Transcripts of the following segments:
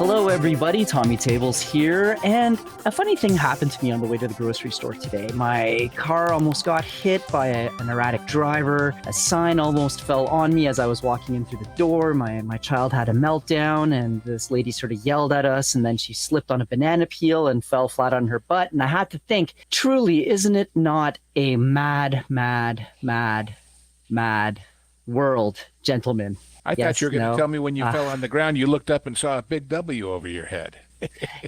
Hello, everybody. Tommy Tables here. And a funny thing happened to me on the way to the grocery store today. My car almost got hit by an erratic driver. A sign almost fell on me as I was walking in through the door. My child had a meltdown, and this lady sort of yelled at us, and then she slipped on a banana peel and fell flat on her butt. And I had to think, truly, isn't it not a mad, mad, mad, mad world, gentlemen? I thought you were going to tell me when you fell on the ground, you looked up and saw a big W over your head.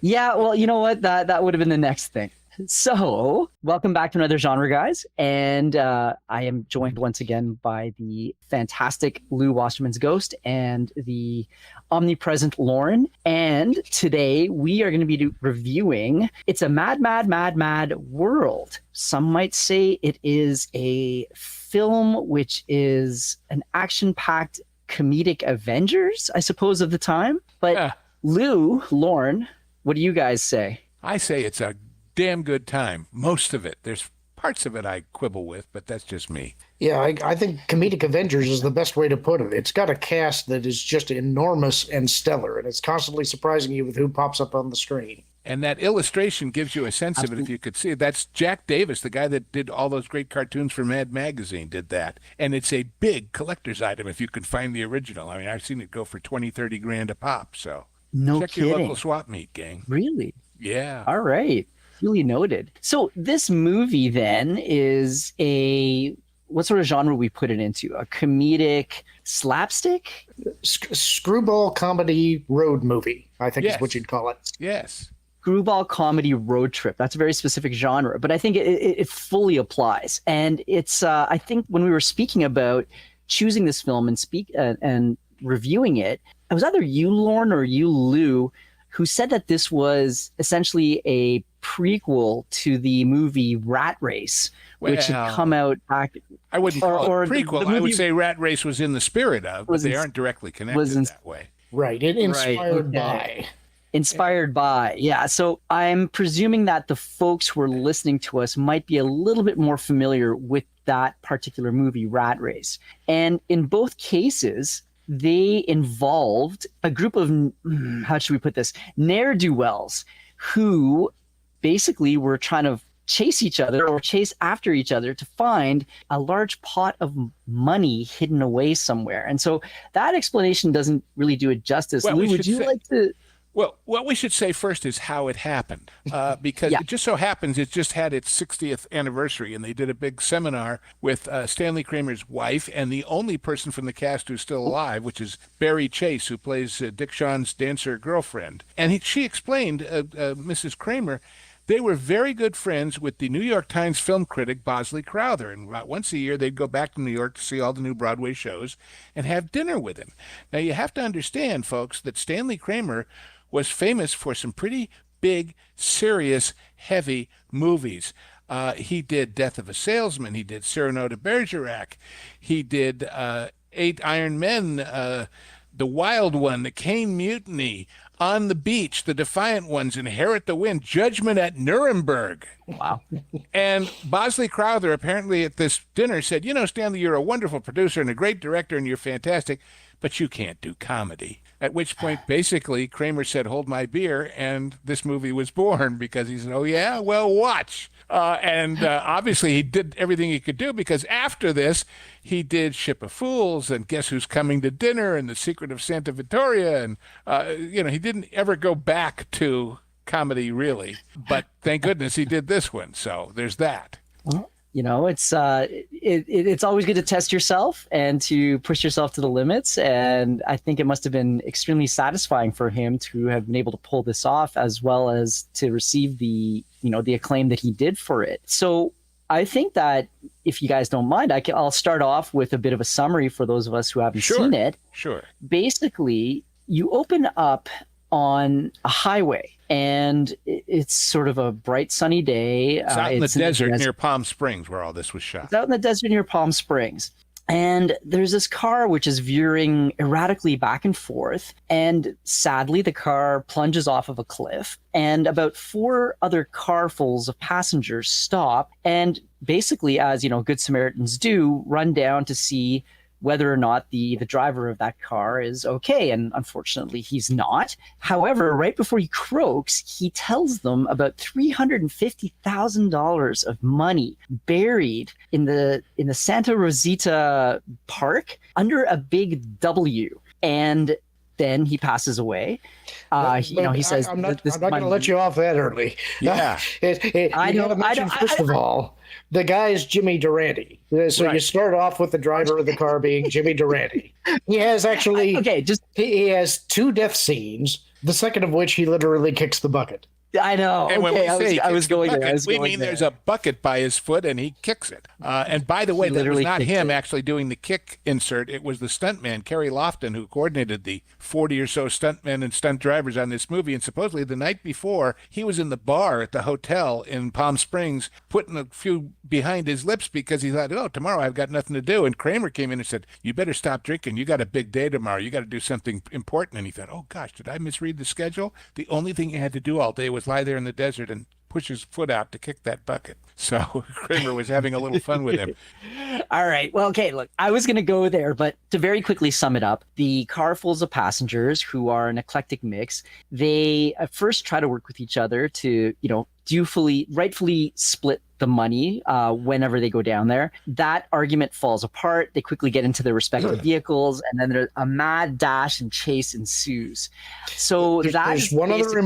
Yeah, well, you know what? That would have been the next thing. So, welcome back to another genre, guys. And I am joined once again by the fantastic Lou Wasserman's Ghost and the omnipresent Lorn. And today we are going to be reviewing It's a Mad, Mad, Mad, Mad World. Some might say it is a film which is an action-packed comedic Avengers, I suppose, of the time. But Lorn, what do you guys say? I say it's a damn good time. Most of it. There's parts of it I quibble with, but that's just me. Yeah, I think comedic Avengers is the best way to put it. It's got a cast that is just enormous and stellar, and it's constantly surprising you with who pops up on the screen. And that illustration gives you a sense of it if you could see it. That's Jack Davis, the guy that did all those great cartoons for Mad Magazine, did that. And it's a big collector's item if you can find the original. I mean, I've seen it go for 20, 30 grand a pop. So check kidding. your local swap meet, gang. Really? Yeah. All right. Really noted. So this movie then is what sort of genre we put it into? A comedic slapstick? Screwball comedy road movie, I think is what you'd call it. Yes. Screwball comedy road trip. That's a very specific genre, but I think it fully applies. And it's, I think when we were speaking about choosing this film and reviewing it, it was either you, Lorn, or you, Lou, who said that this was essentially a prequel to the movie Rat Race, which had come out back. I wouldn't call it prequel. I would say Rat Race was in the spirit of, but they aren't directly connected that way. Right. It inspired by. Inspired by, yeah. So I'm presuming that the folks who are listening to us might be a little bit more familiar with that particular movie, Rat Race. And in both cases, they involved a group of, how should we put this, ne'er-do-wells who basically were trying to chase each other or chase after each other to find a large pot of money hidden away somewhere. And so that explanation doesn't really do it justice. Well, Lou, would you like to... Well, what we should say first is how it happened, because it just so happens it just had its 60th anniversary, and they did a big seminar with Stanley Kramer's wife and the only person from the cast who's still alive, which is Barrie Chase, who plays Dick Shawn's dancer girlfriend. And she explained, Mrs. Kramer, they were very good friends with the New York Times film critic Bosley Crowther, and about once a year they'd go back to New York to see all the new Broadway shows and have dinner with him. Now, you have to understand, folks, that Stanley Kramer was famous for some pretty big, serious, heavy movies. He did Death of a Salesman. He did Cyrano de Bergerac. He did Eight Iron Men, The Wild One, The Caine Mutiny, On the Beach, The Defiant Ones, Inherit the Wind, Judgment at Nuremberg. Wow. And Bosley Crowther apparently at this dinner said, you know, Stanley, you're a wonderful producer and a great director and you're fantastic, but you can't do comedy. At which point, basically, Kramer said, hold my beer, and this movie was born because he said, oh, yeah? Well, watch. And obviously, he did everything he could do because after this, he did Ship of Fools and Guess Who's Coming to Dinner and The Secret of Santa Vittoria. And, he didn't ever go back to comedy, really. But thank goodness he did this one. So there's that. It's always good to test yourself and to push yourself to the limits. And I think it must have been extremely satisfying for him to have been able to pull this off, as well as to receive the acclaim that he did for it. So I think that if you guys don't mind, I'll start off with a bit of a summary for those of us who haven't seen it. Sure. Basically, you open up on a highway, and it's sort of a bright sunny day. It's out in the desert near Palm Springs where all this was shot. It's out in the desert near Palm Springs. And there's this car which is veering erratically back and forth. And sadly, the car plunges off of a cliff. And about 4 other carfuls of passengers stop and basically, as good Samaritans do, run down to see whether or not the driver of that car is okay. And unfortunately, he's not. However, right before he croaks, he tells them about $350,000 of money buried in the Santa Rosita Park under a big W. And then he passes away. He says, I'm not going to let you off that early. Yeah. First of all, the guy is Jimmy Durante. So Right. you start off with the driver of the car being Jimmy Durante. He has actually he has 2 death scenes, the second of which he literally kicks the bucket. I know. And when we say I was going there. we mean there's a bucket by his foot and he kicks it. And by the way, that was not him actually doing the kick insert. It was the stuntman, Kerry Lofton, who coordinated the 40 or so stuntmen and stunt drivers on this movie. And supposedly the night before, he was in the bar at the hotel in Palm Springs, putting a few behind his lips because he thought, oh, tomorrow I've got nothing to do. And Kramer came in and said, you better stop drinking. You got a big day tomorrow. You got to do something important. And he thought, oh, gosh, did I misread the schedule? The only thing he had to do all day was lie there in the desert and push his foot out to kick that bucket. So Kramer was having a little fun with him. All right. Well, okay, look, I was going to go there, but to very quickly sum it up, the car full of passengers who are an eclectic mix, they at first try to work with each other to, rightfully split the money whenever they go down there. That argument falls apart. They quickly get into their respective vehicles, and then a mad dash and chase ensues. So there's one other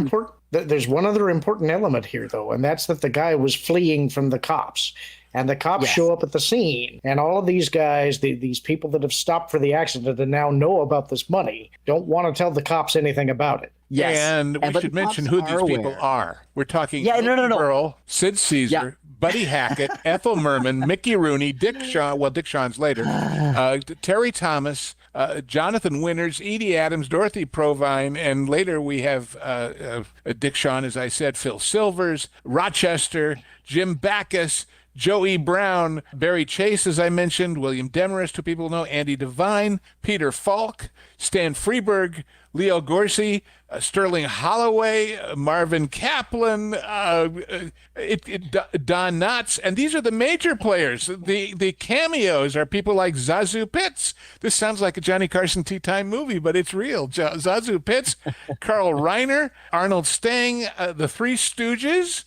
important element here, though, and that's that the guy was fleeing from the cops. And the cops show up at the scene, and all of these guys, these people that have stopped for the accident and now know about this money, don't want to tell the cops anything about it. Yes. And we should mention who these people are. We're talking Burl, Sid Caesar, Buddy Hackett, Ethel Merman, Mickey Rooney, Dick Shawn, Dick Shawn's later, Terry Thomas, Jonathan Winters, Edie Adams, Dorothy Provine, and later we have Dick Shawn, as I said, Phil Silvers, Rochester, Jim Backus, Joey Brown, Barrie Chase, as I mentioned, William Demarest, who people know, Andy Devine, Peter Falk, Stan Freberg, Leo Gorcey, Sterling Holloway, Marvin Kaplan, Don Knotts, and these are the major players. The cameos are people like Zazu Pitts. This sounds like a Johnny Carson Tea Time movie, but it's real. Zazu Pitts, Carl Reiner, Arnold Stang, the Three Stooges,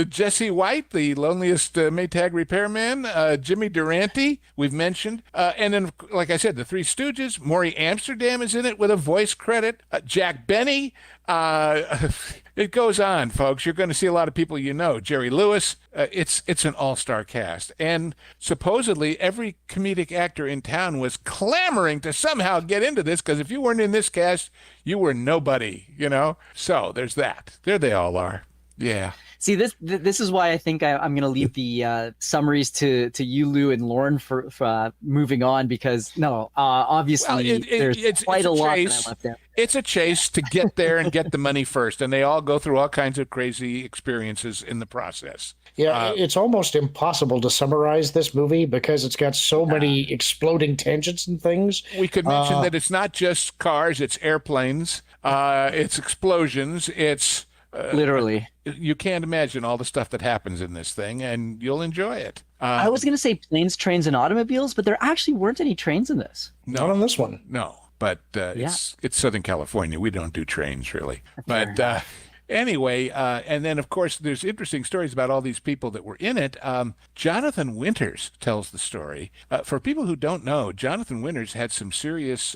Jesse White, the loneliest Maytag repairman, Jimmy Durante, we've mentioned, and then, like I said, the Three Stooges. Maury Amsterdam is in it with a voice credit. Jack Benny. It goes on, folks. You're going to see a lot of people you know. Jerry Lewis. It's an all-star cast. And supposedly every comedic actor in town was clamoring to somehow get into this, because if you weren't in this cast, you were nobody, So there's that. There they all are. Yeah. See, this is why I think I'm going to leave the summaries to you, Lou, and Lorn for moving on, because obviously there's quite a lot that I left out. It's a chase to get there and get the money first, and they all go through all kinds of crazy experiences in the process. Yeah, it's almost impossible to summarize this movie because it's got so many exploding tangents and things. We could mention that it's not just cars, it's airplanes, it's explosions, it's... literally. You can't imagine all the stuff that happens in this thing, and you'll enjoy it. I was going to say planes, trains, and automobiles, but there actually weren't any trains in this. Not on this one. No, but it's Southern California. We don't do trains, really. But anyway, and then, of course, there's interesting stories about all these people that were in it. Jonathan Winters tells the story. For people who don't know, Jonathan Winters had some serious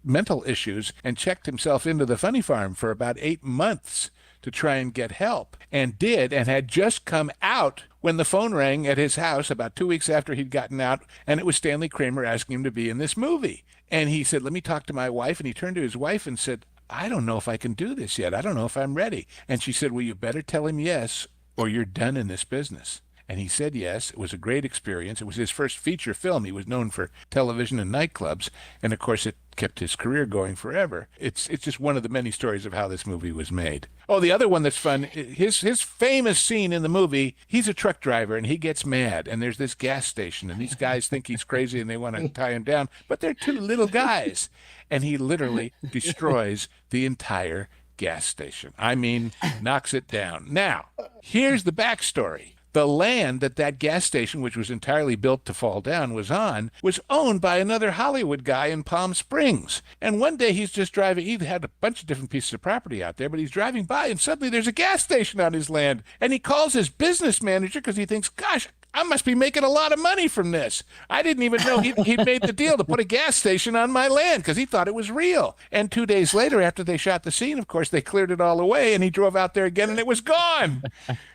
mental issues and checked himself into the funny farm for about 8 months to try and get help, and had just come out when the phone rang at his house about 2 weeks after he'd gotten out, and it was Stanley Kramer asking him to be in this movie. And he said, let me talk to my wife. And he turned to his wife and said, I don't know if I can do this yet. I don't know if I'm ready. And she said, well, you better tell him yes, or you're done in this business. And he said yes. It was a great experience. It was his first feature film. He was known for television and nightclubs. And, of course, it kept his career going forever. It's just one of the many stories of how this movie was made. Oh, the other one that's fun, his famous scene in the movie, he's a truck driver, and he gets mad. And there's this gas station, and these guys think he's crazy, and they want to tie him down. But they're two little guys. And he literally destroys the entire gas station. I mean, knocks it down. Now, here's the backstory. the land that gas station, which was entirely built to fall down, was owned by another Hollywood guy in Palm Springs. And one day he's just driving. He had a bunch of different pieces of property out there, but he's driving by and suddenly there's a gas station on his land. And he calls his business manager because he thinks, gosh, I must be making a lot of money from this. I didn't even know he'd made the deal to put a gas station on my land because he thought it was real. And 2 days later, after they shot the scene, of course, they cleared it all away and he drove out there again and it was gone.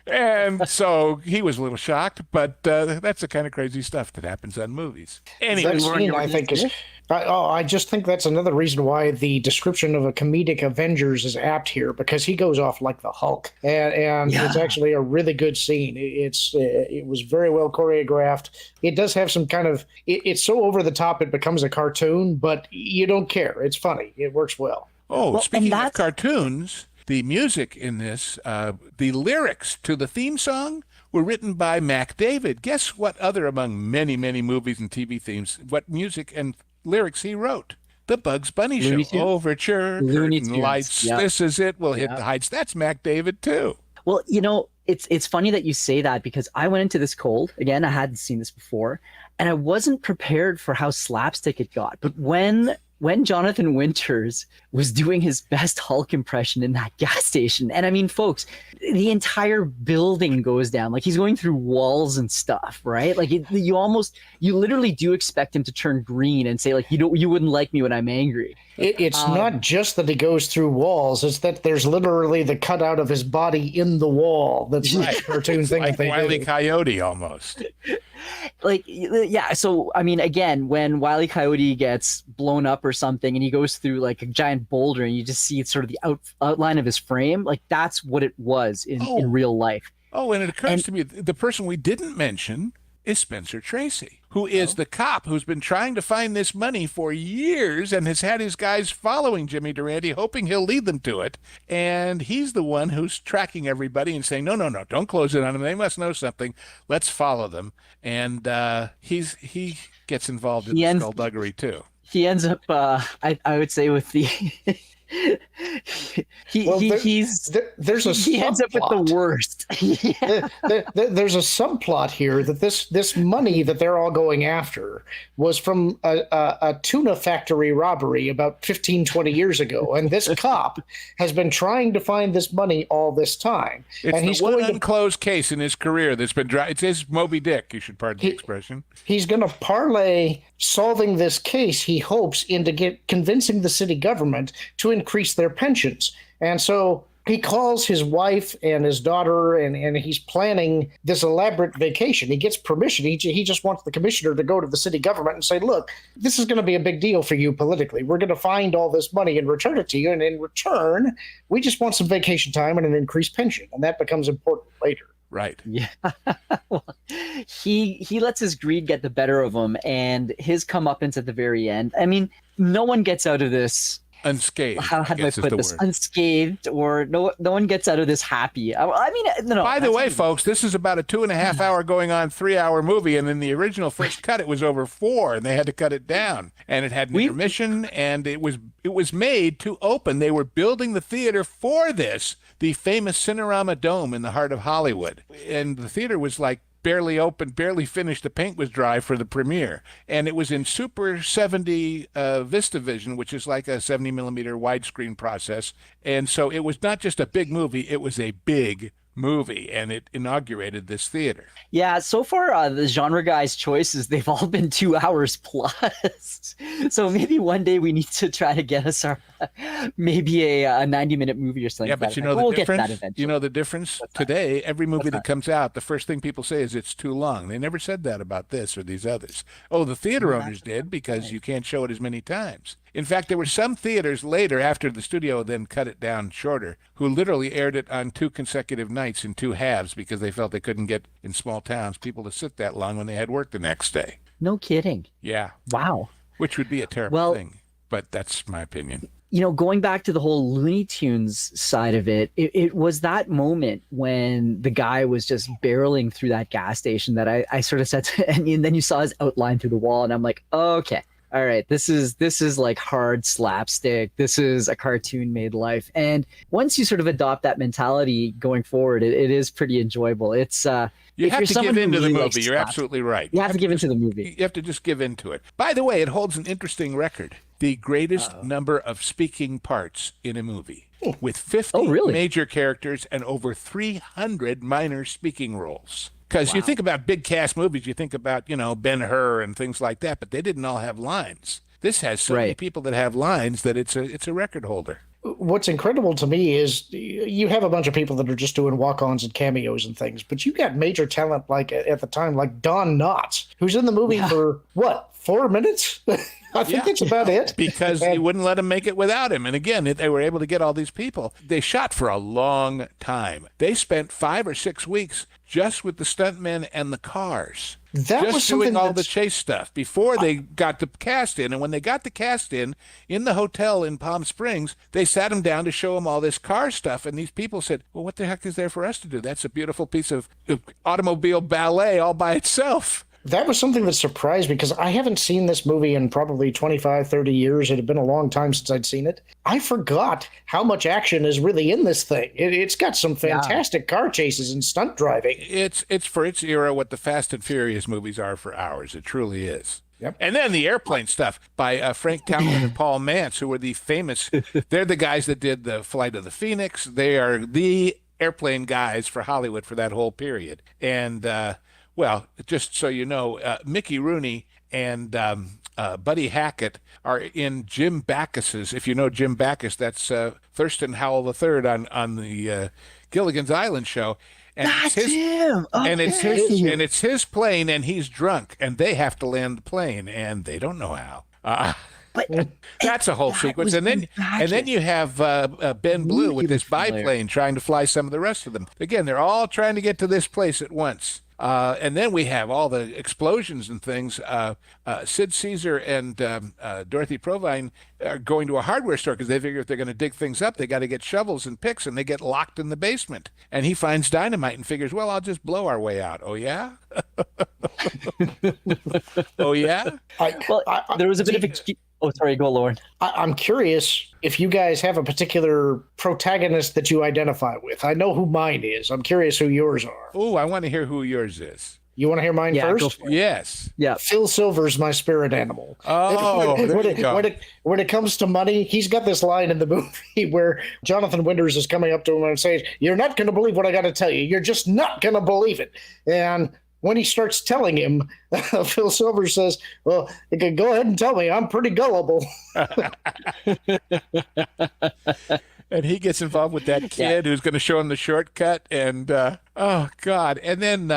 And so he was a little shocked, but that's the kind of crazy stuff that happens on movies. Anyway, That scene, I think, is. I just think that's another reason why the description of a comedic Avengers is apt here, because he goes off like the Hulk, and it's actually a really good scene. It was very well choreographed. It does have some kind of it's so over the top it becomes a cartoon, but you don't care. It's funny. It works well. Oh, speaking of cartoons, the music in this, the lyrics to the theme song were written by Mac David. Guess what other among many, many movies and TV themes, what music and lyrics he wrote? The Bugs Bunny Looney Show, Tunes? Overture, Looney Curtain Tunes, Lights, yeah. This Is It, We'll Hit the Heights. That's Mac David, too. Well, it's funny that you say that because I went into this cold. Again, I hadn't seen this before, and I wasn't prepared for how slapstick it got. But when Jonathan Winters was doing his best Hulk impression in that gas station, and I mean, folks, the entire building goes down. Like, he's going through walls and stuff, right? Like, you literally do expect him to turn green and say, like, you wouldn't like me when I'm angry. It's not just that he goes through walls; it's that there's literally the cutout of his body in the wall. That's the cartoon thing. Like that they Wile E. do. Coyote, almost. Like, yeah. So, I mean, again, when Wile E. Coyote gets blown up or something and he goes through like a giant boulder and you just see sort of the outline of his frame, like that's what it was in real life. Oh, and it occurs to me, the person we didn't mention is Spencer Tracy, who is the cop who's been trying to find this money for years and has had his guys following Jimmy Durante, hoping he'll lead them to it. And he's the one who's tracking everybody and saying, no, don't close it on them. They must know something. Let's follow them. And he gets involved in the skullduggery, too. He ends up, I would say, with the... he ends up with the worst. There's a subplot here that this money that they're all going after was from a tuna factory robbery about 20 years ago, and this cop has been trying to find this money all this time. It's and the he's one going unclosed case in his career that's been it's his Moby Dick, you should pardon the expression. He's going to parlay solving this case, he hopes, into convincing the city government to increase their pensions. And so he calls his wife and his daughter, and he's planning this elaborate vacation. He gets permission. He just wants the commissioner to go to the city government and say, look, this is going to be a big deal for you politically. We're going to find all this money and return it to you. And in return, we just want some vacation time and an increased pension. And that becomes important later. Right. Yeah. Well, he lets his greed get the better of him, and his comeuppance at the very end. I mean, no one gets out of this unscathed. How do I put this? Word. Unscathed, or no one gets out of this happy. I mean, no. By the way, folks, this is about a 2.5 hour going on 3 hour movie, and in the original first cut, it was over 4, and they had to cut it down, and it had an intermission, and it was made to open. They were building the theater for this, the famous Cinerama Dome in the heart of Hollywood, and the theater was like barely open, barely finished. The paint was dry for the premiere. And it was in Super 70 VistaVision, which is like a 70 millimeter widescreen process. And so it was not just a big movie, it was a big movie, and it inaugurated this theater. Yeah, so far the genre guys' choices, they've all been 2 hours plus. So maybe one day we need to try to get us maybe a 90-minute movie or something. Yeah, but you know the difference? You know the difference? Today, every movie that comes out, the first thing people say is it's too long. They never said that about this or these others. Oh, the theater owners did, because you can't show it as many times. In fact, there were some theaters later, after the studio then cut it down shorter, who literally aired it on 2 consecutive nights in 2 halves because they felt they couldn't get, in small towns, people to sit that long when they had work the next day. No kidding. Yeah. Wow. Which would be a terrible thing, but that's my opinion. You know, going back to the whole Looney Tunes side of it, it was that moment when the guy was just barreling through that gas station that I sort of said, and then you saw his outline through the wall, and I'm like, okay. all right, this is like hard slapstick. This is a cartoon made life. And once you sort of adopt that mentality going forward, it is pretty enjoyable. It's you if have you're to someone give who into the really movie. likes You're slapstick, absolutely right. You have to give into the movie. You have to just give into it. By the way, it holds an interesting record. The greatest number of speaking parts in a movie, with 50 major characters and over 300 minor speaking roles. Because you think about big cast movies, you think about, Ben-Hur and things like that, but they didn't all have lines. This has so many people that have lines that it's a record holder. What's incredible to me is you have a bunch of people that are just doing walk-ons and cameos and things, but you got major talent like at the time, like Don Knott, who's in the movie for what, 4 minutes? I think that's about it. Because they wouldn't let him make it without him. And again, they were able to get all these people. They shot for a long time. They spent 5 or 6 weeks just with the stuntmen and the cars. That was doing all the chase stuff before they got the cast in. And when they got the cast in the hotel in Palm Springs, they sat them down to show them all this car stuff. And these people said, well, what the heck is there for us to do? That's a beautiful piece of automobile ballet all by itself. That was something that surprised me because I haven't seen this movie in probably 25, 30 years. It had been a long time since I'd seen it. I forgot how much action is really in this thing. It's got some fantastic car chases and stunt driving. It's for its era what the Fast and Furious movies are for ours. It truly is. Yep. And then the airplane stuff by Frank Townley and Paul Mantz, who were the famous, they're the guys that did the Flight of the Phoenix. They are the airplane guys for Hollywood for that whole period. And, well, just so you know, Mickey Rooney and Buddy Hackett are in Jim Backus's. If you know Jim Backus, that's Thurston Howell III on the Gilligan's Island show. And That's him. Okay. And it's his plane, and he's drunk, and they have to land the plane, and they don't know how. But that's a whole sequence, and then you have Ben Blue with this biplane trying to fly some of the rest of them. Again, they're all trying to get to this place at once. And then we have all the explosions and things. Sid Caesar and Dorothy Provine are going to a hardware store because they figure if they're going to dig things up, they got to get shovels and picks, and they get locked in the basement. And he finds dynamite and figures, well, I'll just blow our way out. Oh, yeah? Oh, yeah? There was a bit of a... Oh, sorry, go, Lorn. I'm curious if you guys have a particular protagonist that you identify with. I know who mine is. I'm curious who yours are. Oh, I want to hear who yours is. You want to hear mine first? Go for it. Yes. Yeah. Phil Silver's my spirit animal. Oh, when it comes to money, he's got this line in the movie where Jonathan Winters is coming up to him and saying, "You're not going to believe what I got to tell you. You're just not going to believe it." And when he starts telling him, Phil Silver says, "Well, you can go ahead and tell me. I'm pretty gullible." And he gets involved with that kid who's going to show him the shortcut. And, oh, God. And then,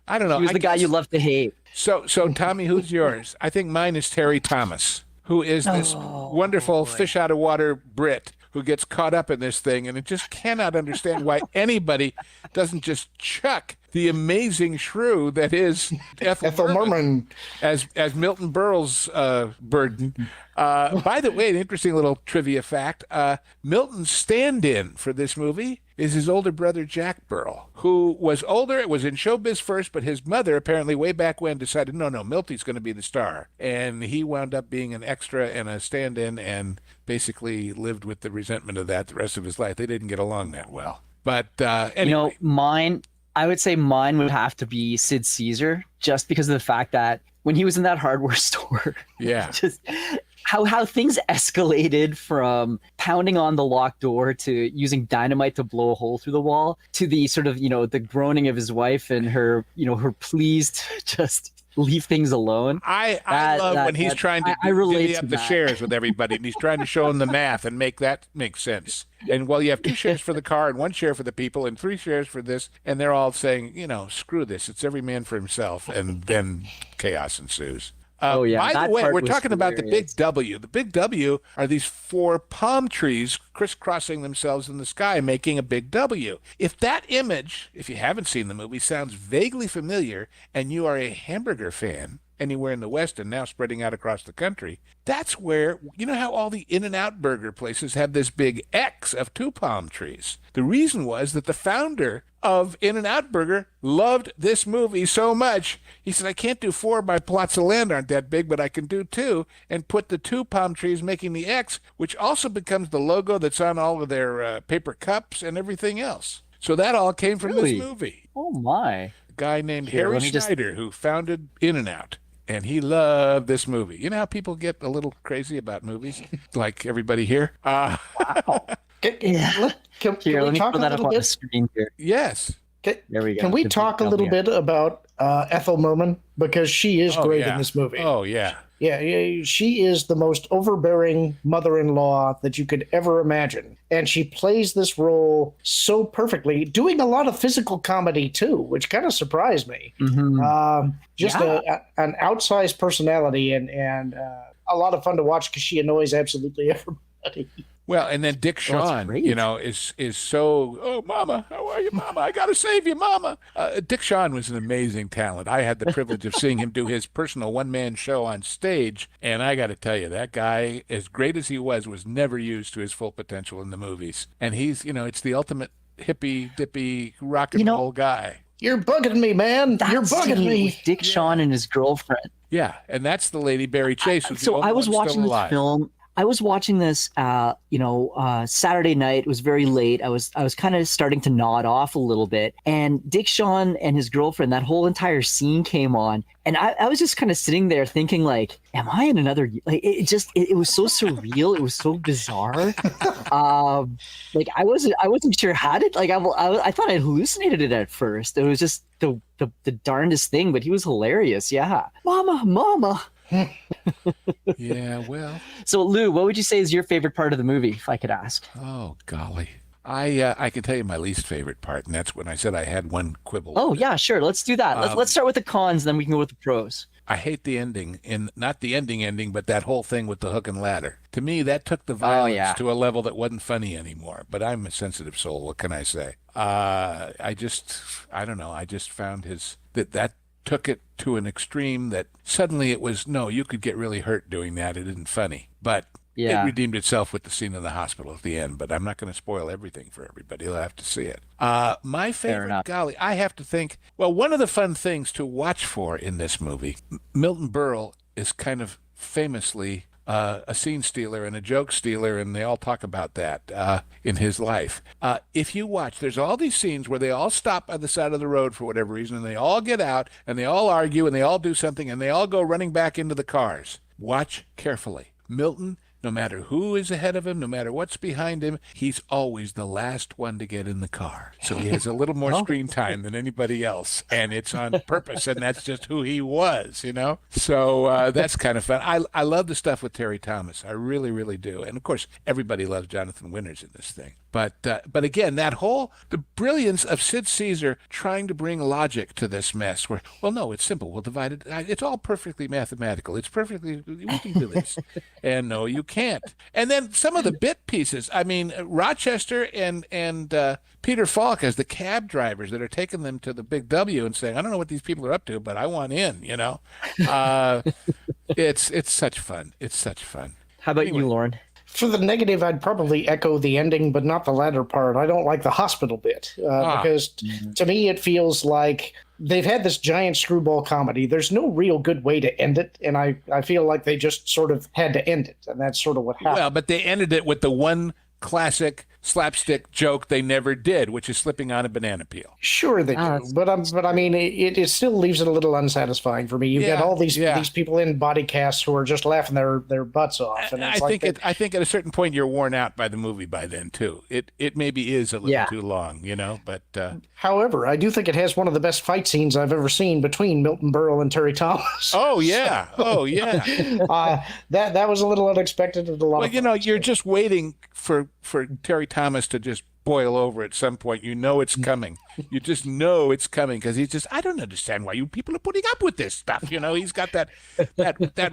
I don't know. He was the guy you love to hate. So Tommy, who's yours? I think mine is Terry Thomas, who is this wonderful fish out of water Brit who gets caught up in this thing, and it just cannot understand why anybody doesn't just chuck the amazing shrew that is Ethel Merman as Milton Berle's burden. By the way, an interesting little trivia fact, Milton's stand-in for this movie is his older brother, Jack Burl, who was older, was in showbiz first, but his mother apparently way back when decided, no, Milty's going to be the star. And he wound up being an extra and a stand-in and basically lived with the resentment of that the rest of his life. They didn't get along that well. But anyway. I would say mine would have to be Sid Caesar, just because of the fact that when he was in that hardware store, just how things escalated from pounding on the locked door to using dynamite to blow a hole through the wall to the sort of, the groaning of his wife and her, her pleas to just leave things alone. I love when he's trying to divvy up the shares with everybody, and he's trying to show them the math and make that make sense. And you have 2 shares for the car and 1 share for the people and 3 shares for this, and they're all saying, screw this. It's every man for himself, and then chaos ensues. By the way, we're talking about the Big W. The Big W are these 4 palm trees crisscrossing themselves in the sky, making a big W. If that image, if you haven't seen the movie, sounds vaguely familiar, and you are a hamburger fan anywhere in the West and now spreading out across the country, that's where, you know how all the In-N-Out burger places have this big X of 2 palm trees? The reason was that the founder of In-N-Out Burger loved this movie so much, he said, I can't do 4, my plots of land aren't that big, but I can do 2, and put the 2 palm trees making the X, which also becomes the logo that's on all of their paper cups and everything else. So that all came from Really? this movie. Oh my. A guy named Here, Harry let me just- Schneider, who founded In-N-Out. And he loved this movie. You know how people get a little crazy about movies? Like everybody here? Wow. Yeah. Can Here, let we me talk put a that up little on the bit? screen here. Yes. There we go. Can we talk a little bit about Ethel Merman? Because she is great in this movie. Oh, yeah. Yeah, she is the most overbearing mother-in-law that you could ever imagine. And she plays this role so perfectly, doing a lot of physical comedy too, which kind of surprised me. Mhm. An outsized personality and a lot of fun to watch because she annoys absolutely everybody. Well, and then Dick Well, that's Shawn, great. you know, is so, oh, Mama, how are you, Mama? I got to save you, Mama. Dick Shawn was an amazing talent. I had the privilege of seeing him do his personal one-man show on stage, and I got to tell you, that guy, as great as he was never used to his full potential in the movies. And he's, you know, it's the ultimate hippy-dippy rock and roll guy. You're bugging me, man. You're That bugging scene me. with Dick Shawn and his girlfriend. Yeah, and that's the lady Barrie Chase. Who's the So only I was one watching still this alive. film. I was watching this, Saturday night. It was very late. I was kind of starting to nod off a little bit, and Dick Shawn and his girlfriend, that whole entire scene came on, and I was just kind of sitting there thinking, like, am I in another? Like, it was so surreal. It was so bizarre. Like I wasn't sure how to. Like I thought I hallucinated it at first. It was just the darndest thing, but he was hilarious. Yeah, mama. Yeah, well, So Lou, what would you say is your favorite part of the movie, if I could ask? oh, golly. I can tell you my least favorite part, and that's when I said I had one quibble. Oh with it. yeah, sure. Let's do that. Let's start with the cons, then we can go with the pros. I hate the ending, not the ending, but that whole thing with the hook and ladder. To me, that took the violence to a level that wasn't funny anymore. But I'm a sensitive soul. What can I say? I don't know. I just found that took it to an extreme that suddenly it was, no, you could get really hurt doing that. It isn't funny. But Yeah. it redeemed itself with the scene in the hospital at the end. But I'm not going to spoil everything for everybody. They'll have to see it. My favorite, enough. golly, I have to think, well, one of the fun things to watch for in this movie, Milton Berle is kind of famously a scene stealer and a joke stealer, and they all talk about that in his life. If you watch, there's all these scenes where they all stop by the side of the road for whatever reason, and they all get out, and they all argue, and they all do something, and they all go running back into the cars. Watch carefully. Milton, no matter who is ahead of him, no matter what's behind him, he's always the last one to get in the car. So he has a little more screen time than anybody else, and it's on purpose, and that's just who he was, you know? So that's kind of fun. I love the stuff with Terry Thomas. I really, really do. And, of course, everybody loves Jonathan Winters in this thing. But again, the brilliance of Sid Caesar trying to bring logic to this mess where, well, no, it's simple. We'll divide it. It's all perfectly mathematical. We can do this. And no, you can't. And then some of the bit pieces, I mean, Rochester and Peter Falk as the cab drivers that are taking them to the Big W and saying, I don't know what these people are up to, but I want in, you know. It's such fun. It's such fun. How about Anyway. you, Lauren? For the negative, I'd probably echo the ending, but not the latter part. I don't like the hospital bit because to me it feels like they've had this giant screwball comedy. There's no real good way to end it, and I feel like they just sort of had to end it, and that's sort of what happened. Well, but they ended it with the one classic slapstick joke they never did, which is slipping on a banana peel. Sure they do, but I mean, it still leaves it a little unsatisfying for me. You've got all these people in body casts who are just laughing their butts off, and it's I think at a certain point you're worn out by the movie by then too. It maybe is a little too long, you know. But however, I do think it has one of the best fight scenes I've ever seen between Milton Berle and Terry Thomas. oh yeah, that was a little unexpected and a lot. Well, of you fun. know, you're just waiting for Terry Thomas to just boil over at some point. You know it's coming. You just know it's coming because he's just, I don't understand why you people are putting up with this stuff. You know, he's got that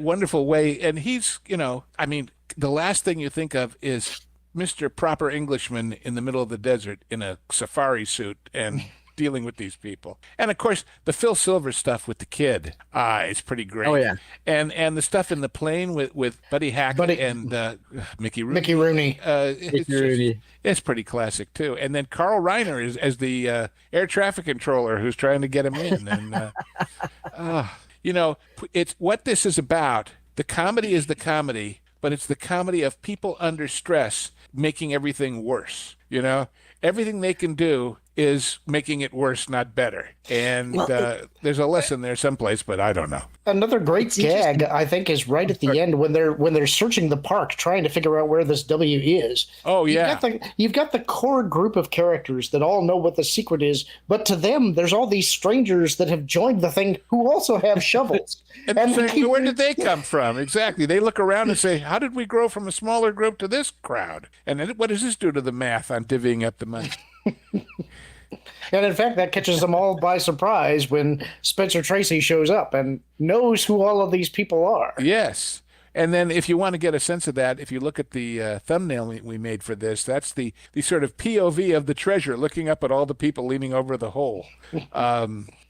wonderful way. And he's, you know, I mean, the last thing you think of is Mr. Proper Englishman in the middle of the desert in a safari suit and dealing with these people. And of course, the Phil Silver stuff with the kid is pretty great. Oh, yeah. And the stuff in the plane with Buddy Hackett and Mickey Rooney. Mickey Rooney. It's pretty classic too. And then Carl Reiner is as the air traffic controller who's trying to get him in. And it's what this is about. The comedy is the comedy, but it's the comedy of people under stress making everything worse. Everything they can do is making it worse, not better. And there's a lesson there someplace, but I don't know. Another great gag, I think, is right at the end when they're searching the park, trying to figure out where this W is. Oh, yeah. You've got the core group of characters that all know what the secret is, but to them, there's all these strangers that have joined the thing who also have shovels. and where did they come from? Exactly. They look around and say, how did we grow from a smaller group to this crowd? And then what does this do to the math on divvying up the money? And in fact, that catches them all by surprise when Spencer Tracy shows up and knows who all of these people are. Yes. And then if you want to get a sense of that, if you look at the thumbnail we made for this, that's the sort of POV of the treasure looking up at all the people leaning over the hole.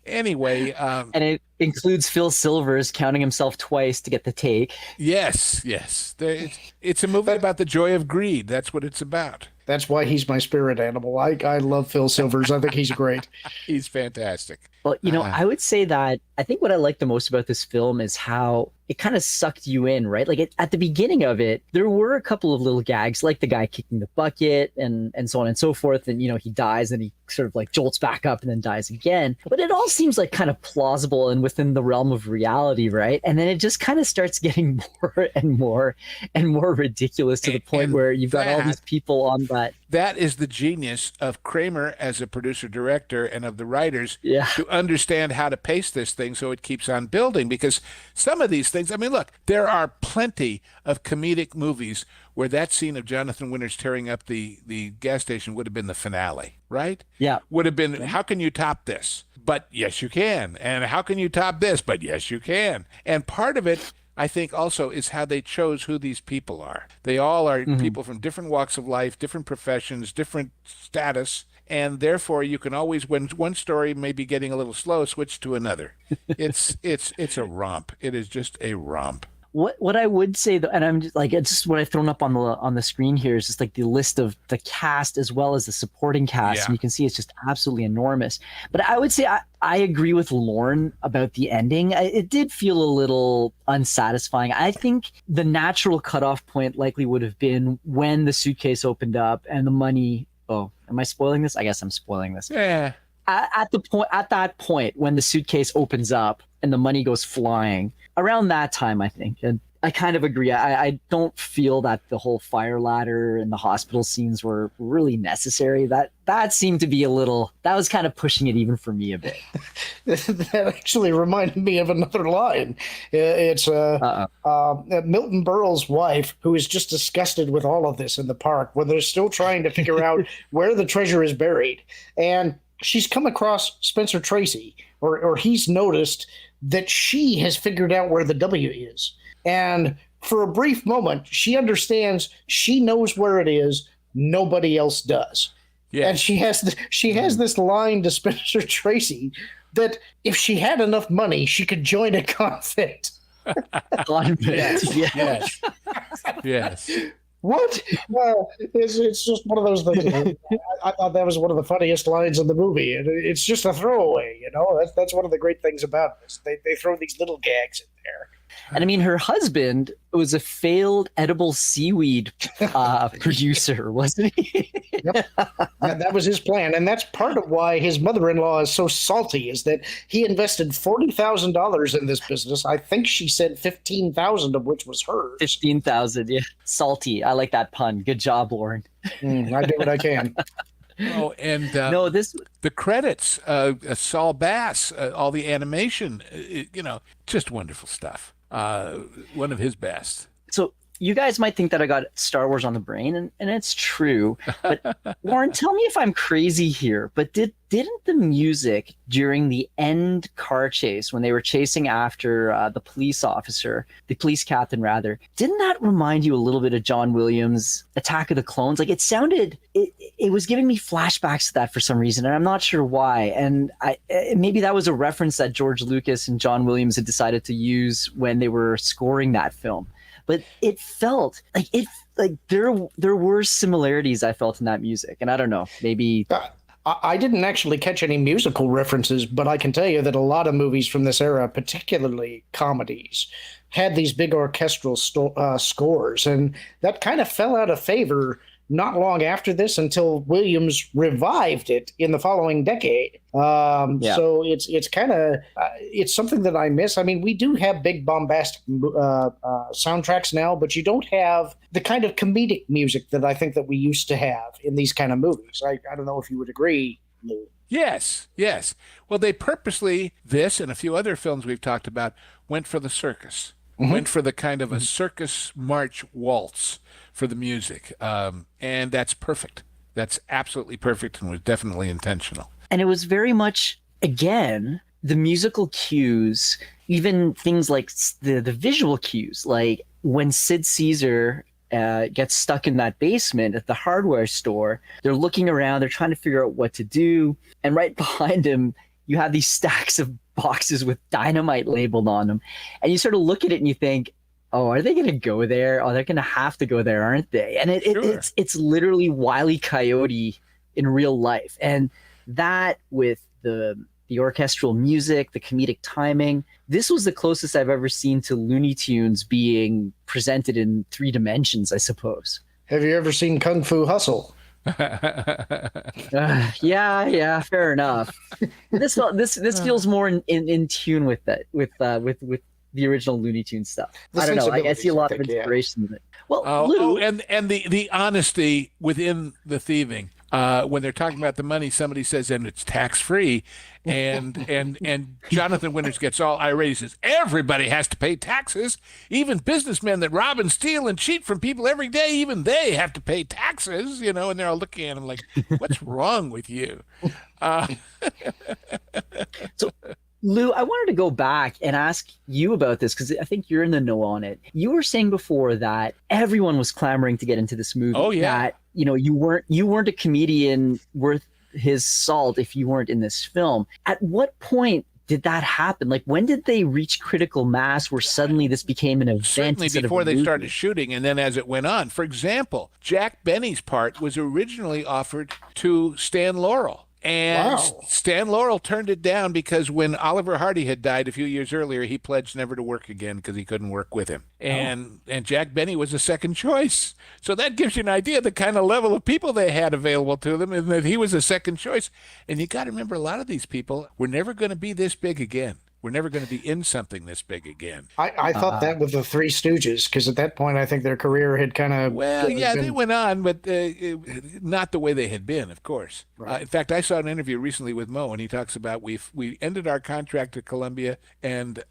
Anyway. And it includes Phil Silvers counting himself twice to get the take. Yes. It's a movie about the joy of greed. That's what it's about. That's why he's my spirit animal. I love Phil Silvers. I think he's great. He's fantastic. Well, I would say that I think what I like the most about this film is how it kind of sucked you in, right? Like at the beginning of it, there were a couple of little gags, like the guy kicking the bucket and so on and so forth. And, he dies and he sort of like jolts back up and then dies again. But it all seems like kind of plausible and within the realm of reality, right? And then it just kind of starts getting more and more and more ridiculous to the point where you've got all these people on that. That is the genius of Kramer as a producer-director and of the writers to understand how to pace this thing so it keeps on building. Because some of these things, look, there are plenty of comedic movies where that scene of Jonathan Winters tearing up the gas station would have been the finale, right? Yeah. Would have been, how can you top this? But yes, you can. And how can you top this? But yes, you can. And part of it, I think also is how they chose who these people are. They all are people from different walks of life, different professions, different status, and therefore you can always, when one story may be getting a little slow, switch to another. It's a romp. It is just a romp. What I would say though, and I'm just like, it's just what I've thrown up on the screen here is just like the list of the cast as well as the supporting cast. Yeah. And you can see it's just absolutely enormous. But I would say I agree with Lorn about the ending. It did feel a little unsatisfying. I think the natural cutoff point likely would have been when the suitcase opened up and the money. Oh, am I spoiling this? I guess I'm spoiling this. Yeah. At that point when the suitcase opens up and the money goes flying, around that time, I think. And I kind of agree. I don't feel that the whole fire ladder and the hospital scenes were really necessary. That seemed to be that was kind of pushing it even for me a bit. That actually reminded me of another line. It's Milton Berle's wife, who is just disgusted with all of this in the park, when they're still trying to figure out where the treasure is buried. And she's come across Spencer Tracy, or he's noticed that she has figured out where the W is. And for a brief moment, she understands, she knows where it is, nobody else does. Yeah. And she has this line to Spencer Tracy that if she had enough money, she could join a convent. Yes. What? Well, it's just one of those things. I thought that was one of the funniest lines in the movie. And it's just a throwaway, That's one of the great things about this. They throw these little gags in there. And her husband was a failed edible seaweed producer, wasn't he? Yep. That was his plan. And that's part of why his mother-in-law is so salty, is that he invested $40,000 in this business. I think she said $15,000 of which was hers. 15,000, yeah. Salty. I like that pun. Good job, Lorn. I do what I can. Oh, and the credits, Saul Bass, all the animation, just wonderful stuff. One of his best. So you guys might think that I got Star Wars on the brain, and it's true. But Lauren, tell me if I'm crazy here, but didn't the music during the end car chase when they were chasing after the police captain rather, didn't that remind you a little bit of John Williams' Attack of the Clones? Like it was giving me flashbacks to that for some reason, and I'm not sure why. And maybe that was a reference that George Lucas and John Williams had decided to use when they were scoring that film. But it felt like there were similarities I felt in that music, and I don't know, maybe. I didn't actually catch any musical references, but I can tell you that a lot of movies from this era, particularly comedies, had these big orchestral scores, and that kind of fell out of favor not long after this until Williams revived it in the following decade. So it's kind of it's something that I miss. I mean, we do have big bombastic soundtracks now, but you don't have the kind of comedic music that I think that we used to have in these kind of movies. I don't know if you would agree, Lou. Yes. Well, they purposely, this and a few other films we've talked about, went for the circus. Went for the kind of a circus march waltz for the music. And that's perfect. That's absolutely perfect and was definitely intentional. And it was very much, again, the musical cues, even things like the visual cues, like when Sid Caesar gets stuck in that basement at the hardware store, they're looking around, they're trying to figure out what to do. And right behind him, you have these stacks of boxes with dynamite labeled on them. And you sort of look at it and you think, oh, are they going to go there? Oh, they're going to have to go there, aren't they? And it's literally Wile E. Coyote in real life. And that with the orchestral music, the comedic timing, this was the closest I've ever seen to Looney Tunes being presented in 3 dimensions, I suppose. Have you ever seen Kung Fu Hustle? Yeah, fair enough. This feels more in tune with that, with the original Looney Tunes stuff. I don't know. I see a lot of inspiration in it. Well, Lou, and the honesty within the thieving. When they're talking about the money, somebody says, and it's tax-free. And Jonathan Winters gets all irate. He says, everybody has to pay taxes. Even businessmen that rob and steal and cheat from people every day, even they have to pay taxes, and they're all looking at him like, what's wrong with you? So, Lou, I wanted to go back and ask you about this because I think you're in the know on it. You were saying before that everyone was clamoring to get into this movie. Oh, yeah. That, you weren't a comedian worth his salt if you weren't in this film. At what point did that happen? Like, when did they reach critical mass where suddenly this became an event? Certainly before they started shooting, and then as it went on. For example, Jack Benny's part was originally offered to Stan Laurel. And wow. Stan Laurel turned it down because when Oliver Hardy had died a few years earlier, he pledged never to work again because he couldn't work with him. And Jack Benny was a second choice. So that gives you an idea of the kind of level of people they had available to them, and that he was a second choice. And you got to remember, a lot of these people were never going to be this big again. We're never going to be in something this big again. I thought that with the Three Stooges, because at that point I think their career had kind of... Well, yeah, they went on, but not the way they had been, of course. Right. In fact, I saw an interview recently with Mo, and he talks about we ended our contract at Columbia, and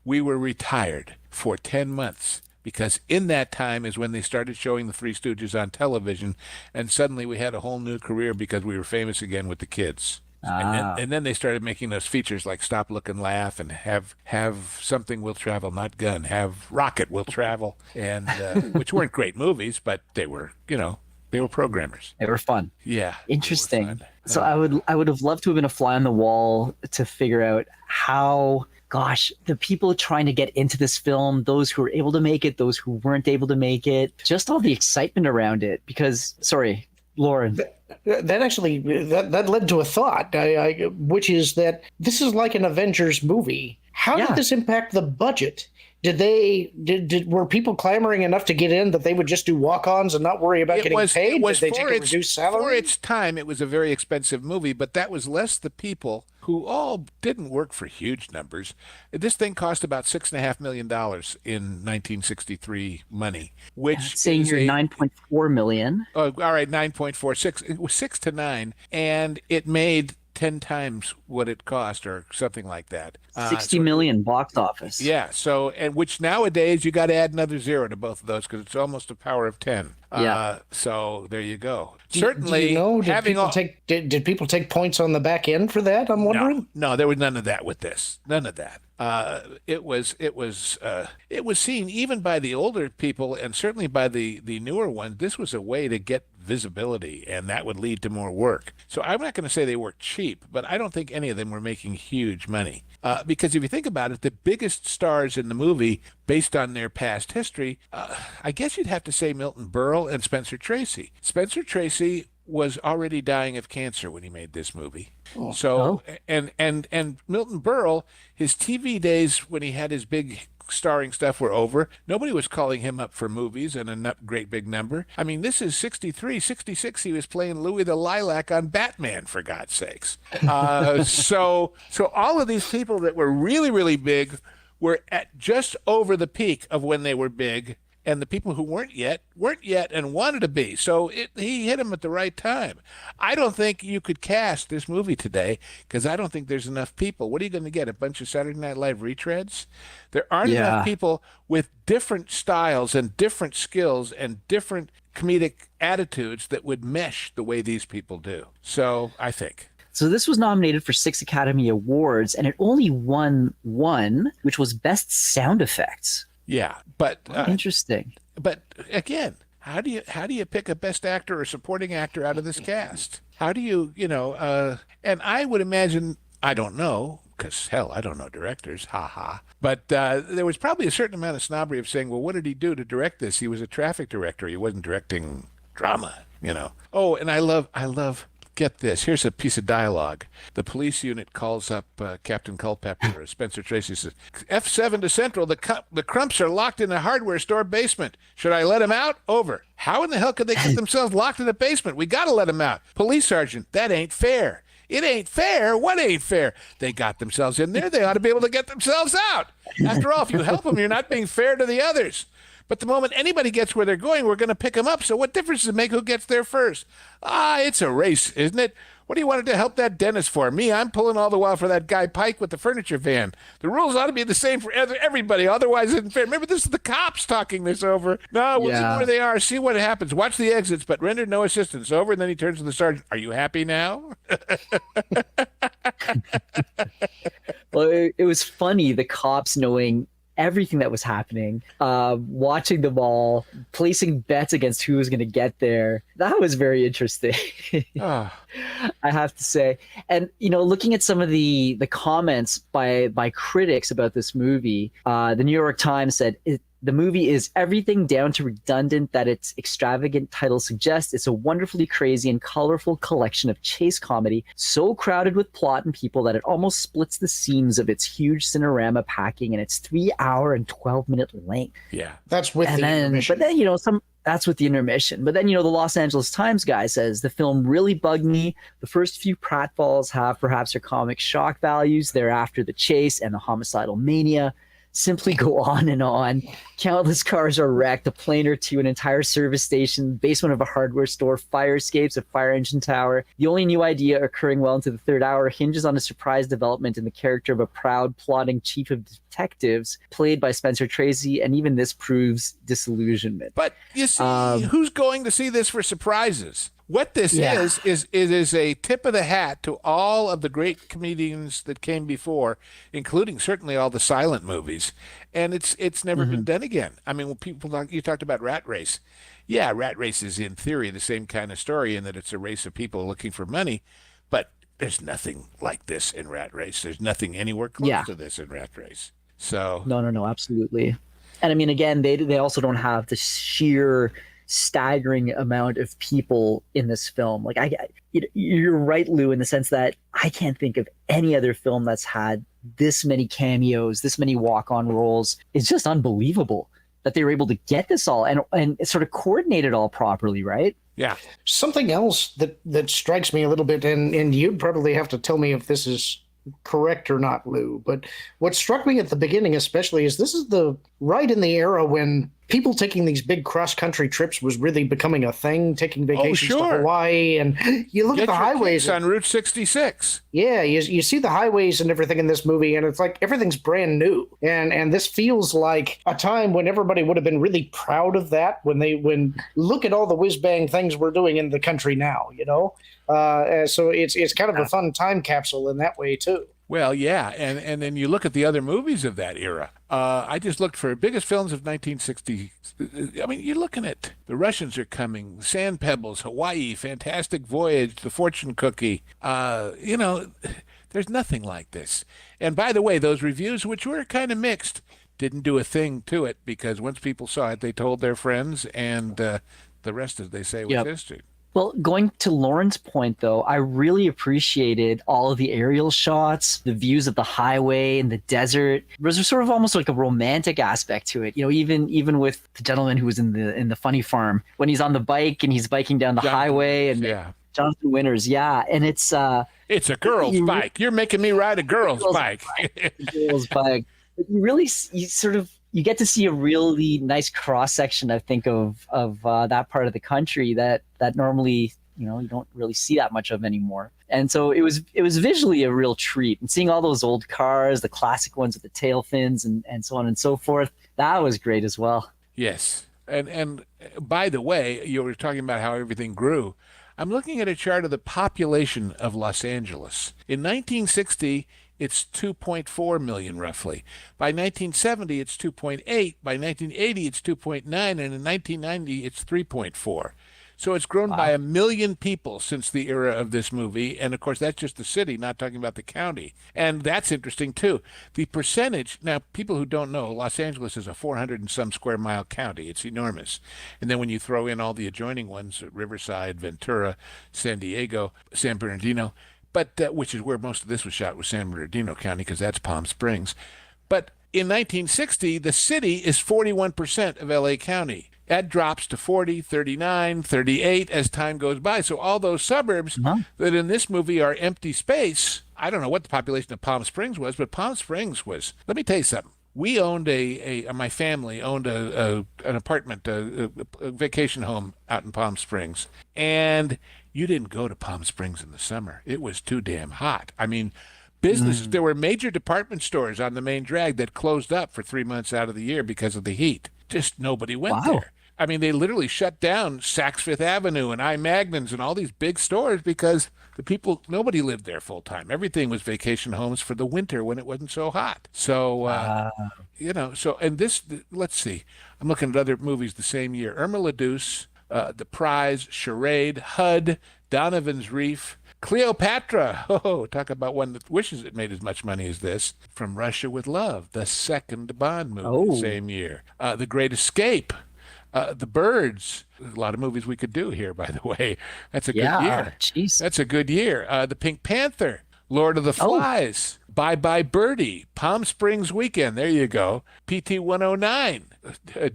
we were retired for 10 months. Because in that time is when they started showing the Three Stooges on television, and suddenly we had a whole new career because we were famous again with the kids. And then they started making those features like Stop, Look, and Laugh, and have Something Will Travel, Not Gun, have Rocket Will Travel, and which weren't great movies, but they were, they were programmers. They were fun. Yeah. Interesting. So I would have loved to have been a fly on the wall to figure out how, gosh, the people trying to get into this film, those who were able to make it, those who weren't able to make it, just all the excitement around it. Because, sorry, Lauren. That actually that led to a thought, which is that this is like an Avengers movie. How did this impact the budget? Were people clamoring enough to get in that they would just do walk-ons and not worry about getting paid? Did they take a reduced salary? For its time, it was a very expensive movie, but that was less the people who all didn't work for huge numbers. This thing cost about $6.5 million in 1963 money, which saying you're 9.4 million. Oh, all right, 9.46. It was 6 to 9, and it made 10 times what it cost or something like that. 60 million box office. Yeah. So, and which nowadays you got to add another zero to both of those because it's almost a power of 10. Yeah. So there you go. Certainly, Certainly, you know, having did people take points on the back end for that? I'm wondering. No, there was none of that with this. None of that. It was seen even by the older people and certainly by the newer ones. This was a way to get visibility, and that would lead to more work. So I'm not going to say they were cheap, but I don't think any of them were making huge money. Because if you think about it, the biggest stars in the movie, based on their past history, I guess you'd have to say Milton Berle and Spencer Tracy. Spencer Tracy was already dying of cancer when he made this movie. And Milton Berle, his TV days when he had his big starring stuff were over. Nobody was calling him up for movies and a great big number. I mean, this is 63, 66. He was playing Louis the Lilac on Batman, for God's sakes. So all of these people that were really, really big were at just over the peak of when they were big. And the people who weren't yet and wanted to be. So he hit them at the right time. I don't think you could cast this movie today because I don't think there's enough people. What are you going to get? A bunch of Saturday Night Live retreads? There aren't enough people with different styles and different skills and different comedic attitudes that would mesh the way these people do. So I think. So this was nominated for 6 Academy Awards, and it only won one, which was Best Sound Effects. Yeah, but interesting. But again, how do you pick a best actor or supporting actor out of this cast? How do you and I would imagine, I don't know, because hell, I don't know directors, but there was probably a certain amount of snobbery of saying, well, what did he do to direct this? He was a traffic director. He wasn't directing drama, Oh, and I love. Get this. Here's a piece of dialogue. The police unit calls up Captain Culpepper. Spencer Tracy says, F7 to Central. The Crumps are locked in a hardware store basement. Should I let them out? Over. How in the hell could they get themselves locked in a basement? We got to let them out. Police sergeant, that ain't fair. It ain't fair. What ain't fair? They got themselves in there. They ought to be able to get themselves out. After all, if you help them, you're not being fair to the others. But the moment anybody gets where they're going, we're going to pick them up. So what difference does it make who gets there first? It's a race, isn't it? What do you want to help that dentist for? Me, I'm pulling all the while for that guy Pike with the furniture van. The rules ought to be the same for everybody. Otherwise, it's unfair. Remember, this is the cops talking this over. No, we'll see where they are. See what happens. Watch the exits, but render no assistance. Over. And then he turns to the sergeant. Are you happy now? Well, it was funny, the cops knowing everything that was happening, watching them all, placing bets against who was going to get there. That was very interesting. I have to say. And, looking at some of the comments by critics about this movie, the New York Times said, the movie is everything down to redundant that its extravagant title suggests. It's a wonderfully crazy and colorful collection of chase comedy, so crowded with plot and people that it almost splits the seams of its huge cinerama packing and its 3-hour and 12-minute length. Yeah. That's with intermission. But then, that's with the intermission. But then, the Los Angeles Times guy says, the film really bugged me. The first few pratfalls have perhaps their comic shock values. Thereafter, the chase and the homicidal mania simply go on and on. Countless cars are wrecked, a plane or two, an entire service station, basement of a hardware store, fire escapes, a fire engine tower. The only new idea occurring well into the third hour hinges on a surprise development in the character of a proud, plotting chief of detectives, played by Spencer Tracy, and even this proves disillusionment. But you see, who's going to see this for surprises? What this is a tip of the hat to all of the great comedians that came before, including certainly all the silent movies. And it's never been done again. I mean, when you talked about Rat Race. Yeah, Rat Race is in theory the same kind of story in that it's a race of people looking for money, but there's nothing like this in Rat Race. There's nothing anywhere close to this in Rat Race. So No, absolutely. And I mean, again, they also don't have the sheer staggering amount of people in this film. Like, you're right, Lou, in the sense that I can't think of any other film that's had this many cameos, this many walk-on roles. It's just unbelievable that they were able to get this all and sort of coordinate it all properly, right? Yeah. Something else that strikes me a little bit, and you'd probably have to tell me if this is correct or not, Lou, but what struck me at the beginning especially is this is right in the era when people taking these big cross-country trips was really becoming a thing, taking vacations to Hawaii. And you look at the highways on Route 66. Yeah, you see the highways and everything in this movie, and it's like everything's brand new. And this feels like a time when everybody would have been really proud of that, when look at all the whiz-bang things we're doing in the country now, So it's kind of a fun time capsule in that way, too. Well, yeah, and then you look at the other movies of that era. I just looked for biggest films of 1960. I mean, you're looking at The Russians Are Coming, Sand Pebbles, Hawaii, Fantastic Voyage, The Fortune Cookie. There's nothing like this. And by the way, those reviews, which were kind of mixed, didn't do a thing to it, because once people saw it, they told their friends, and the rest, as they say, was history. Well, going to Lauren's point, though, I really appreciated all of the aerial shots, the views of the highway and the desert. There's sort of almost like a romantic aspect to it. Even with the gentleman who was in the funny farm, when he's on the bike and he's biking down the highway, and Jonathan Winters, and it's a girl's bike. You're making me ride a girl's bike. Girl's bike. But you get to see a really nice cross section, I think, of that part of the country that normally, you don't really see that much of anymore. And so it was visually a real treat. And seeing all those old cars, the classic ones with the tail fins and so on and so forth, that was great as well. Yes. And by the way, you were talking about how everything grew. I'm looking at a chart of the population of Los Angeles. In 1960, it's 2.4 million roughly. By 1970, it's 2.8. By 1980, it's 2.9. And in 1990, it's 3.4. So it's grown by 1 million people since the era of this movie. And of course, that's just the city, not talking about the county. And that's interesting too. The percentage, now people who don't know, Los Angeles is a 400 and some square mile county. It's enormous. And then when you throw in all the adjoining ones, Riverside, Ventura, San Diego, San Bernardino, but which is where most of this was shot, was San Bernardino County, because that's Palm Springs. But in 1960, the city is 41% of LA County. That drops to 40, 39, 38 as time goes by. So all those suburbs that in this movie are empty space, I don't know what the population of Palm Springs was, but Palm Springs was, let me tell you something. We owned my family owned an apartment, a vacation home out in Palm Springs. And you didn't go to Palm Springs in the summer. It was too damn hot. I mean, businesses, there were major department stores on the main drag that closed up for 3 months out of the year because of the heat. Just nobody went there. I mean, they literally shut down Saks Fifth Avenue and I. Magnons and all these big stores because nobody lived there full time. Everything was vacation homes for the winter when it wasn't so hot. So, and this, let's see. I'm looking at other movies the same year. Irma La Douce, The Prize, Charade, HUD, Donovan's Reef, Cleopatra. Oh, talk about one that wishes it made as much money as this. From Russia with Love, the second Bond movie the same year. The Great Escape. The Birds. There's a lot of movies we could do here, by the way. That's a good year. Geez. That's a good year. The Pink Panther, Lord of the Flies, Bye Bye Birdie, Palm Springs Weekend. There you go. PT 109,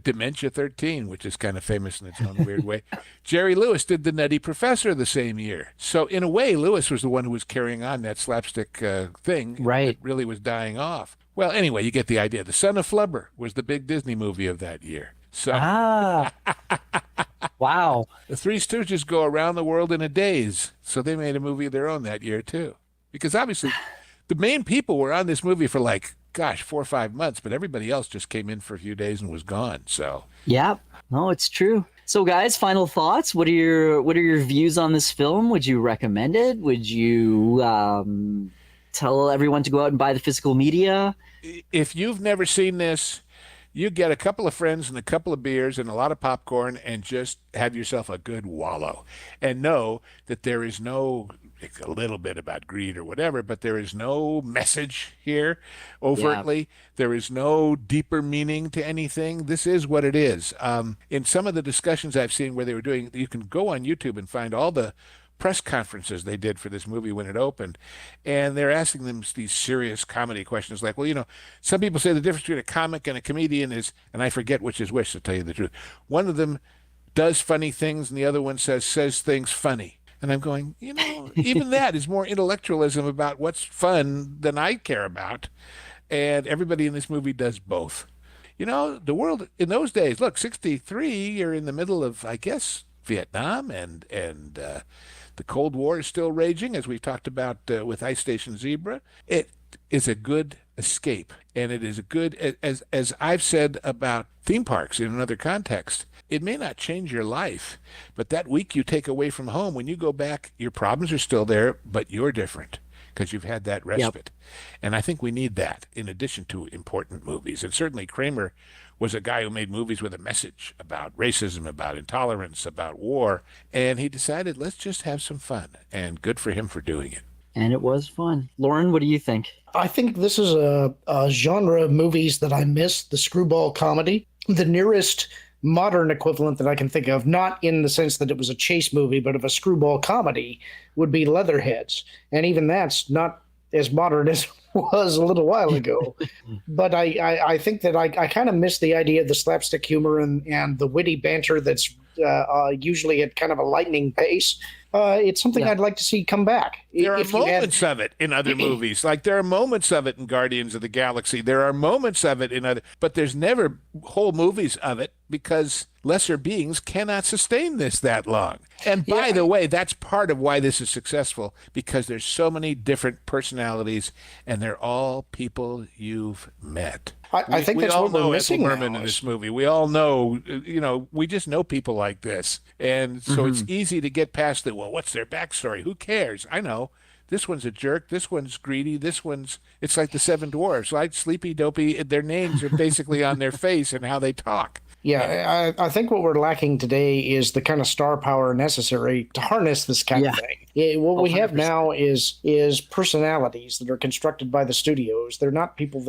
Dementia 13, which is kind of famous in its own weird way. Jerry Lewis did The Nutty Professor the same year. So in a way, Lewis was the one who was carrying on that slapstick thing that really was dying off. Well, anyway, you get the idea. The Son of Flubber was the big Disney movie of that year. So, wow. The Three Stooges go around the world in a daze. So they made a movie of their own that year, too. Because obviously, the main people were on this movie for 4 or 5 months, but everybody else just came in for a few days and was gone. So, yeah, no, it's true. So, guys, final thoughts. What are your views on this film? Would you recommend it? Would you tell everyone to go out and buy the physical media? If you've never seen this, you get a couple of friends and a couple of beers and a lot of popcorn and just have yourself a good wallow. And know that there is no, a little bit about greed or whatever, but there is no message here overtly. Yeah. There is no deeper meaning to anything. This is what it is. In some of the discussions I've seen where they were doing, you can go on YouTube and find all the press conferences they did for this movie when it opened, and they're asking them these serious comedy questions like, well, some people say the difference between a comic and a comedian is, and I forget which is which, to tell you the truth. One of them does funny things and the other one says things funny. And I'm going, even that is more intellectualism about what's fun than I care about. And everybody in this movie does both. The world in those days, look, 63, you're in the middle of, I guess, Vietnam, and the Cold War is still raging, as we talked about with Ice Station Zebra. It is a good escape, and it is a good, as I've said about theme parks in another context, it may not change your life, but that week you take away from home, when you go back, your problems are still there, but you're different because you've had that respite. And I think we need that in addition to important movies. And certainly Kramer was a guy who made movies with a message about racism, about intolerance, about war. And he decided, let's just have some fun. And good for him for doing it. And it was fun. Lauren, what do you think? I think this is a genre of movies that I miss, the screwball comedy. The nearest modern equivalent that I can think of, not in the sense that it was a chase movie, but of a screwball comedy, would be Leatherheads. And even that's not as modern as it was a little while ago. But I think that I kind of miss the idea of the slapstick humor and the witty banter that's usually at kind of a lightning pace. It's something I'd like to see come back. There are moments of it in other movies. Like there are moments of it in Guardians of the Galaxy. There are moments of it in other, but there's never whole movies of it because lesser beings cannot sustain this that long. And by the way, that's part of why this is successful, because there's so many different personalities and they're all people you've met. I think that's what we're missing now. Merman in this movie. We all know, we just know people like this. And so it's easy to get past the, well, what's their backstory? Who cares? I know. This one's a jerk. This one's greedy. It's like the Seven Dwarfs, like Sleepy, Dopey. Their names are basically on their face and how they talk. Yeah, I think what we're lacking today is the kind of star power necessary to harness this kind of thing. What we have now is personalities that are constructed by the studios. They're not people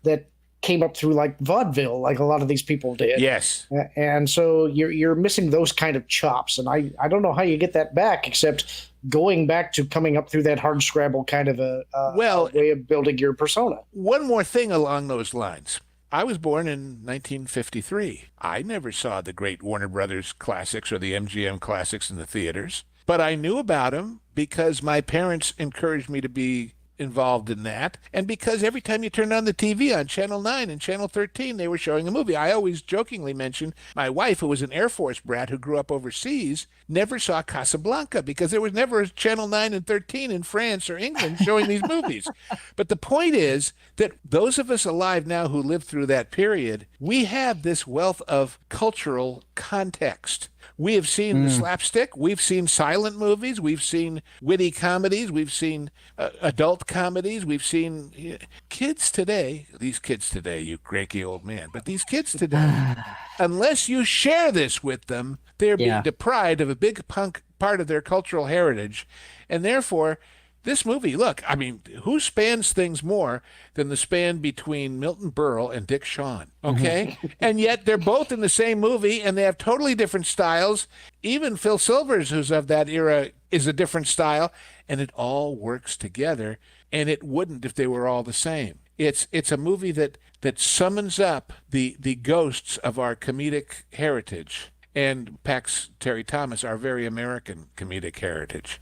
that came up through like vaudeville, like a lot of these people did. Yes. And so you're missing those kind of chops. And I don't know how you get that back, except going back to coming up through that hard scrabble kind of a way of building your persona. One more thing along those lines. I was born in 1953. I never saw the great Warner Brothers classics or the MGM classics in the theaters, but I knew about them because my parents encouraged me to be involved in that, and because every time you turned on the TV on Channel 9 and Channel 13, they were showing a movie. I always jokingly mention my wife, who was an Air Force brat who grew up overseas, never saw Casablanca because there was never a Channel 9 and 13 in France or England showing these movies. But the point is that those of us alive now who lived through that period, we have this wealth of cultural context. We have seen the slapstick. We've seen silent movies. We've seen witty comedies. We've seen adult comedies. We've seen kids today. These kids today, you cranky old man. But these kids today, unless you share this with them, they're being deprived of a big part of their cultural heritage. And therefore, this movie, look, I mean, who spans things more than the span between Milton Berle and Dick Shawn? Okay? And yet they're both in the same movie and they have totally different styles. Even Phil Silvers, who's of that era, is a different style. And it all works together. And it wouldn't if they were all the same. It's a movie that summons up the ghosts of our comedic heritage and Pax Terry Thomas, our very American comedic heritage.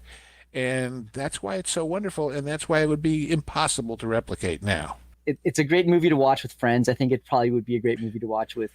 And that's why it's so wonderful, and that's why it would be impossible to replicate now. It's a great movie to watch with friends. I think it probably would be a great movie to watch with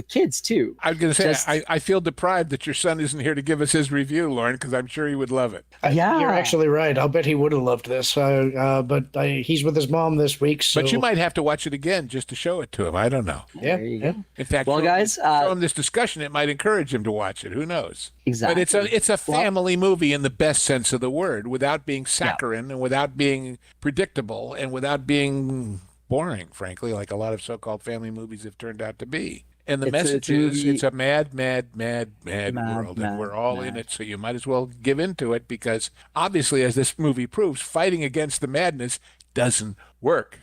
kids too. I was going to say, I feel deprived that your son isn't here to give us his review, Lorn, because I'm sure he would love it. You're actually right. I'll bet he would have loved this. But he's with his mom this week. So. But you might have to watch it again just to show it to him. I don't know. Yeah. In fact, guys, show him this discussion. It might encourage him to watch it. Who knows? Exactly. But it's a family movie in the best sense of the word, without being saccharine and without being predictable and without being boring, frankly, like a lot of so-called family movies have turned out to be. And the message is it's a mad, mad, mad, mad world, and we're all in it, so you might as well give into it, because obviously, as this movie proves, fighting against the madness doesn't work.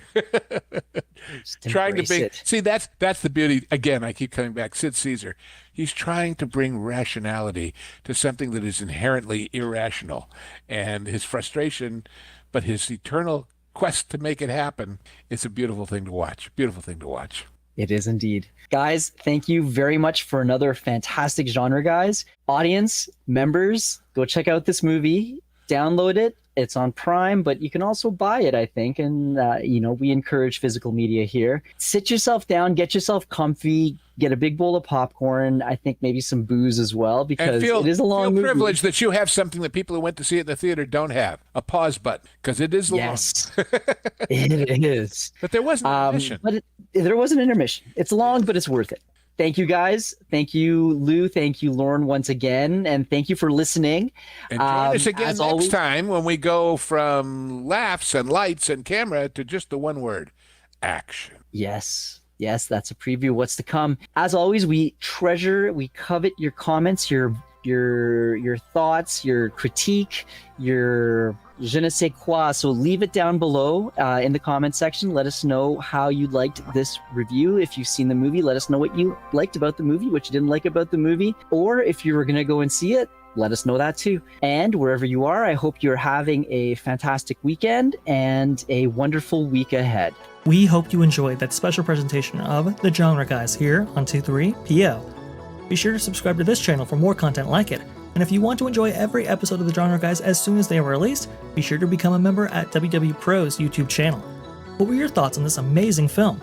Trying to see, that's the beauty. Again, I keep coming back. Sid Caesar, he's trying to bring rationality to something that is inherently irrational, and his frustration, but his eternal quest to make it happen. It's a beautiful thing to watch. Beautiful thing to watch. It is indeed. Guys, thank you very much for another fantastic genre, guys. Audience, members, go check out this movie, download it, It's on Prime, but you can also buy it, I think. And, we encourage physical media here. Sit yourself down, get yourself comfy, get a big bowl of popcorn. I think maybe some booze as well, because it is a long movie. Feel privileged that you have something that people who went to see it in the theater don't have, a pause button, because it is long. Yes, it is. But there was an intermission. There was an intermission. It's long, but it's worth it. Thank you, guys. Thank you, Lou. Thank you, Lorn, once again. And thank you for listening. And join us again next time when we go from laughs and lights and camera to just the one word, action. Yes, that's a preview of what's to come. As always, we covet your comments, your thoughts, your critique, your je ne sais quoi. So leave it down below in the comment section. Let us know how you liked this review. If you've seen the movie, let us know what you liked about the movie, what you didn't like about the movie. Or if you were going to go and see it, let us know that too. And wherever you are, I hope you're having a fantastic weekend and a wonderful week ahead. We hope you enjoyed that special presentation of The Genre Guys here on 23PO. Be sure to subscribe to this channel for more content like it. And if you want to enjoy every episode of The Genre Guys as soon as they are released, be sure to become a member at WW Pro's YouTube channel. What were your thoughts on this amazing film?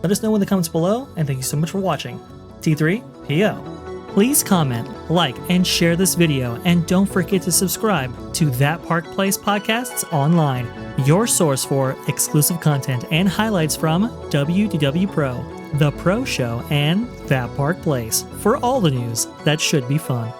Let us know in the comments below, and thank you so much for watching. T3PO. Please comment, like, and share this video, and don't forget to subscribe to That Park Place Podcasts Online, your source for exclusive content and highlights from WDW Pro, The Pro Show, and That Park Place for all the news that should be fun.